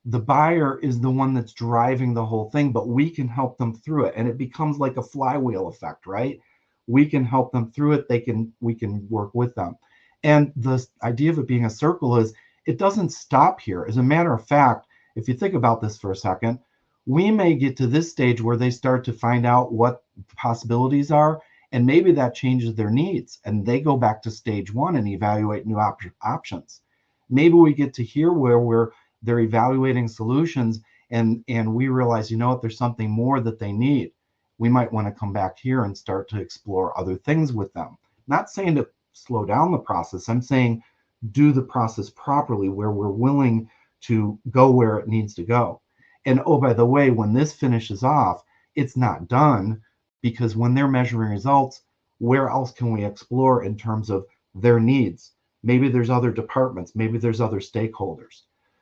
The buyer is the one that's driving the whole thing, but we can help them through it. And it becomes like a flywheel effect, right? We can help them through it. We can work with them. And the idea of it being a circle is it doesn't stop here. As a matter of fact, if you think about this for a second, we may get to this stage where they start to find out what possibilities are, and maybe that changes their needs, and they go back to stage one and evaluate new options. Maybe we get to here where they're evaluating solutions, and we realize, you know what, there's something more that they need. We might want to come back here and start to explore other things with them. Not saying to slow down the process. I'm saying do the process properly, where we're willing to go where it needs to go. And oh, by the way, when this finishes off, it's not done, because when they're measuring results, where else can we explore in terms of their needs? Maybe there's other departments, maybe there's other stakeholders.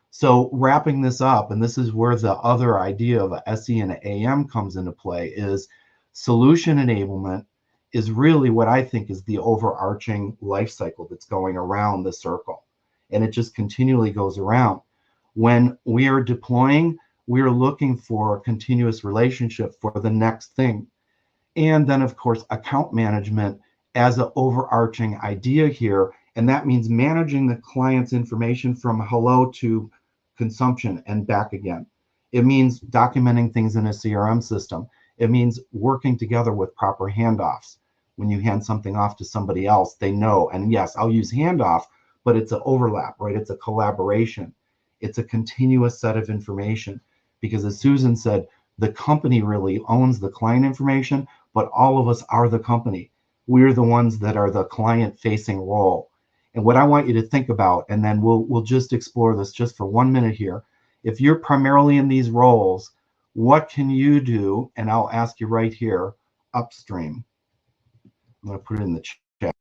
So wrapping this up, and this is where the other idea of a SE and an AM comes into play, is solution enablement is really what I think is the overarching life cycle that's going around the circle. And it just continually goes around. When we are deploying, we are looking for a continuous relationship for the next thing. And then, of course, account management as an overarching idea here. And that means managing the client's information from hello to consumption and back again. It means documenting things in a CRM system. It means working together with proper handoffs. When you hand something off to somebody else, they know. And yes, I'll use handoff, but it's an overlap, right? It's a collaboration. It's a continuous set of information. Because as Susan said, The company really owns the client information, but all of us are the company. We're the ones that are the client facing role. And what I want you to think about, and then we'll just explore this just for 1 minute here. If you're primarily in these roles, what can you do? And I'll ask you right here, upstream. I'm going to put it in the chat.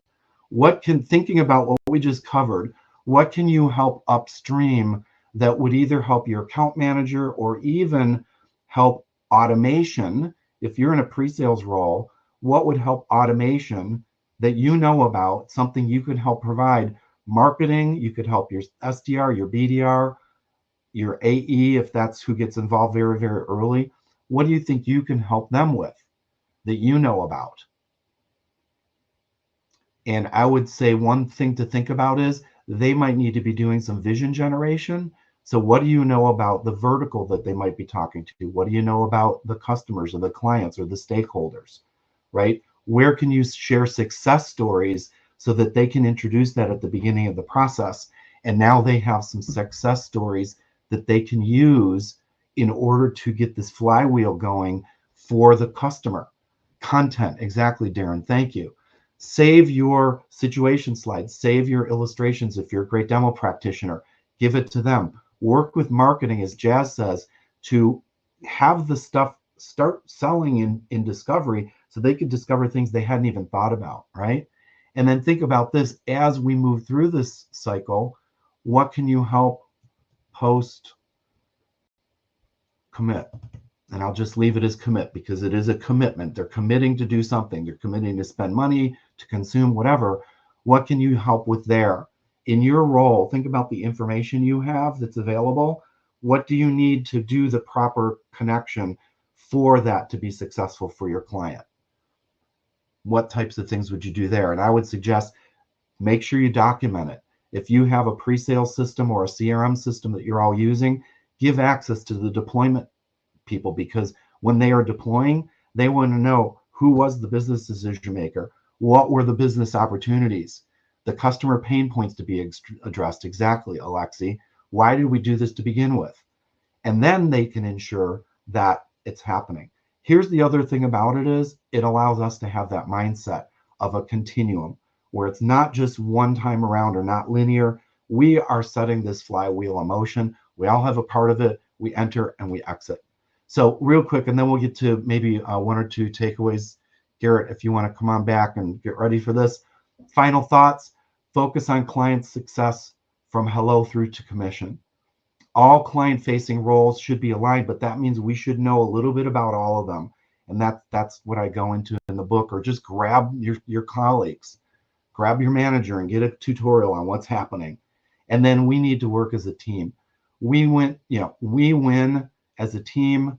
Thinking about what we just covered, what can you help upstream that would either help your account manager or even help automation? If you're in a pre-sales role, what would help automation that you know about, something you could help provide? Marketing, you could help your SDR, your BDR, your AE, if that's who gets involved very, very early. What do you think you can help them with that you know about? And I would say one thing to think about is they might need to be doing some vision generation. So what do you know about the vertical that they might be talking to? What do you know about the customers or the clients or the stakeholders, right? Where can you share success stories so that they can introduce that at the beginning of the process? And now they have some success stories that they can use in order to get this flywheel going for the customer. Content, exactly, Darren, thank you. Save your situation slides, save your illustrations. If you're a great demo practitioner, give it to them. Work with marketing, as Jazz says, to have the stuff start selling in discovery so they could discover things they hadn't even thought about, right? And then think about this as we move through this cycle. What can you help post commit? And I'll just leave it as commit because it is a commitment. They're committing to do something. They're committing to spend money, to consume, whatever. What can you help with there? In your role, think about the information you have that's available. What do you need to do the proper connection for that to be successful for your client? What types of things would you do there? And I would suggest make sure you document it. If you have a pre-sale system or a CRM system that you're all using, give access to the deployment people, because when they are deploying, they want to know who was the business decision maker, what were the business opportunities, the customer pain points to be addressed. Exactly, Alexi. Why did we do this to begin with? And then they can ensure that it's happening. Here's the other thing about it is it allows us to have that mindset of a continuum where it's not just one time around or not linear. We are setting this flywheel in motion. We all have a part of it. We enter and we exit. So real quick, and then we'll get to maybe one or two takeaways. Garrett, if you want to come on back and get ready for this. Final thoughts, focus on client success from hello through to commission. All client-facing roles should be aligned, but that means we should know a little bit about all of them. And that's what I go into in the book, or just grab your colleagues, grab your manager and get a tutorial on what's happening. And then we need to work as a team. We win as a team,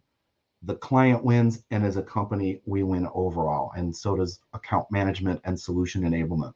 the client wins, and as a company, we win overall. And so does account management and solution enablement.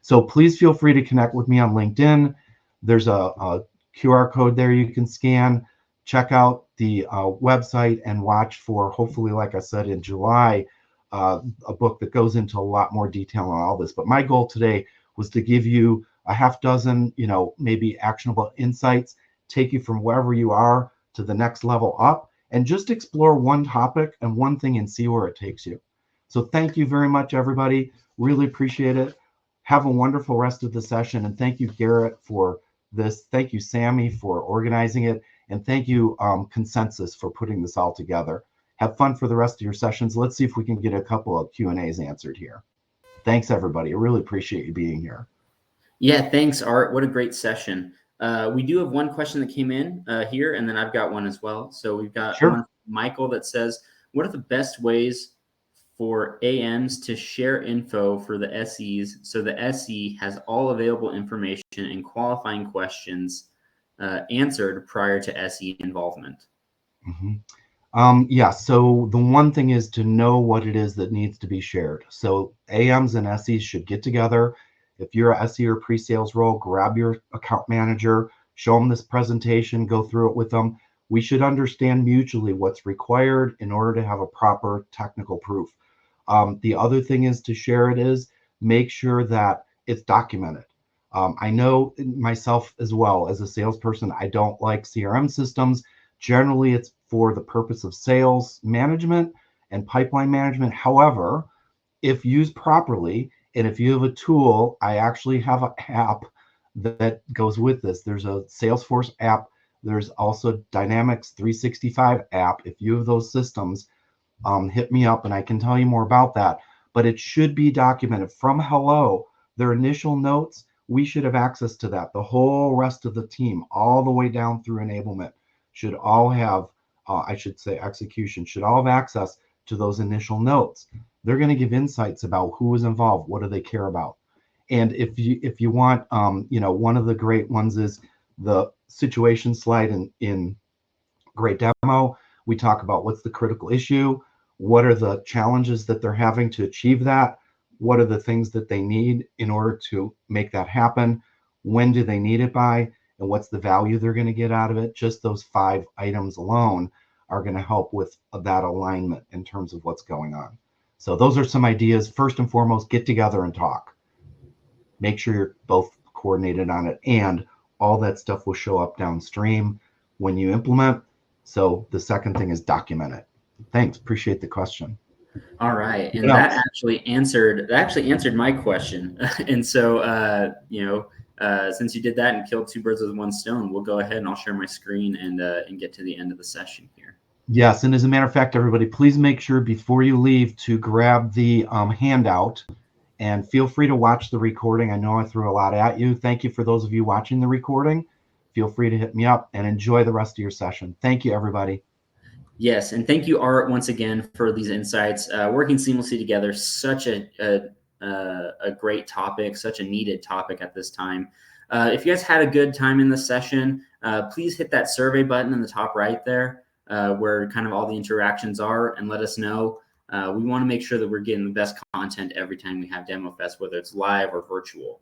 So please feel free to connect with me on LinkedIn. There's a QR code there you can scan. Check out the website and watch for, hopefully, like I said, in July, a book that goes into a lot more detail on all this. But my goal today was to give you a half dozen, maybe actionable insights, take you from wherever you are to the next level up, and just explore one topic and one thing and see where it takes you. So thank you very much, everybody. Really appreciate it. Have a wonderful rest of the session. And thank you, Garrett, for this. Thank you, Sammy, for organizing it. And thank you, Consensus, for putting this all together. Have fun for the rest of your sessions. Let's see if we can get a couple of Q&As answered here. Thanks, everybody. I really appreciate you being here. Yeah, thanks, Art. What a great session. We do have one question that came in here, and then I've got one as well. So we've got one from Michael that says, what are the best ways for AMs to share info for the SEs so the SE has all available information and qualifying questions answered prior to SE involvement? Yeah, so the one thing is to know what it is that needs to be shared. So AMs and SEs should get together. If you're a SE or pre-sales role, grab your account manager, show them this presentation, go through it with them. We should understand mutually what's required in order to have a proper technical proof. The other thing is to share it is make sure that it's documented. I know myself as well as a salesperson, I don't like CRM systems. Generally, it's for the purpose of sales management and pipeline management. However, if used properly, and if you have a tool, I actually have an app that goes with this. There's a Salesforce app. There's also Dynamics 365 app. If you have those systems, hit me up and I can tell you more about that. But it should be documented from hello, their initial notes. We should have access to that. The whole rest of the team, all the way down through enablement, should all have, I should say execution, should all have access to those initial notes. They're going to give insights about who was involved, what do they care about. And if you want, one of the great ones is the situation slide in Great Demo. We talk about what's the critical issue, what are the challenges that they're having to achieve that, what are the things that they need in order to make that happen, when do they need it by, and what's the value they're going to get out of it. Just those 5 items alone are going to help with that alignment in terms of what's going on. So those are some ideas. First and foremost, get together and talk. Make sure you're both coordinated on it, and all that stuff will show up downstream when you implement. So the second thing is document it. Thanks. Appreciate the question. All right. And that actually answered my question. And so, since you did that and killed 2 birds with 1 stone, we'll go ahead and I'll share my screen and get to the end of the session here. Yes. And as a matter of fact, everybody, please make sure before you leave to grab the handout, and feel free to watch the recording. I know I threw a lot at you. Thank you for those of you watching the recording. Feel free to hit me up and enjoy the rest of your session. Thank you, everybody. Yes, and thank you, Art, once again for these insights. Working seamlessly together, such a great topic, such a needed topic at this time. If you guys had a good time in the session, please hit that survey button in the top right there, where kind of all the interactions are, and let us know. We want to make sure that we're getting the best content every time we have DemoFest, whether it's live or virtual.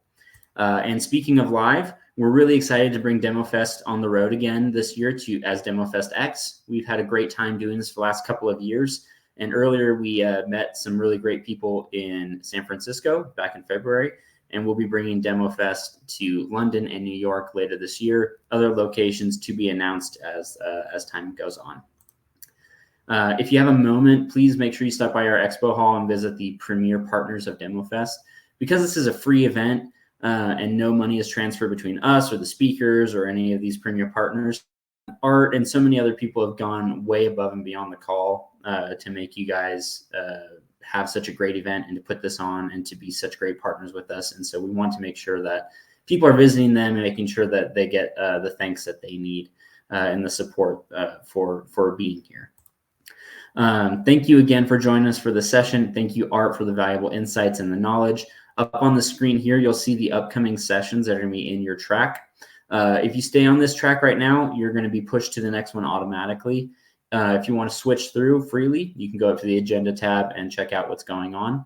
And speaking of live, we're really excited to bring DemoFest on the road again this year as DemoFest X. We've had a great time doing this for the last couple of years. And earlier we met some really great people in San Francisco back in February. And we'll be bringing DemoFest to London and New York later this year. Other locations to be announced as time goes on. If you have a moment, please make sure you stop by our expo hall and visit the premier partners of DemoFest. Because this is a free event, and no money is transferred between us or the speakers or any of these premier partners, Art and so many other people have gone way above and beyond the call to make you guys have such a great event and to put this on and to be such great partners with us. And so we want to make sure that people are visiting them and making sure that they get the thanks that they need and the support for being here. Thank you again for joining us for the session. Thank you, Art, for the valuable insights and the knowledge. Up on the screen here, you'll see the upcoming sessions that are going to be in your track. If you stay on this track right now, you're going to be pushed to the next one automatically. If you want to switch through freely, you can go up to the agenda tab and check out what's going on.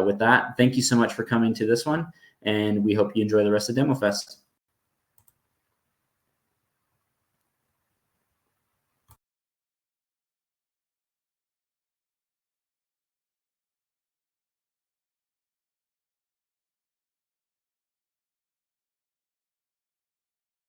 With that, thank you so much for coming to this one, and we hope you enjoy the rest of DemoFest.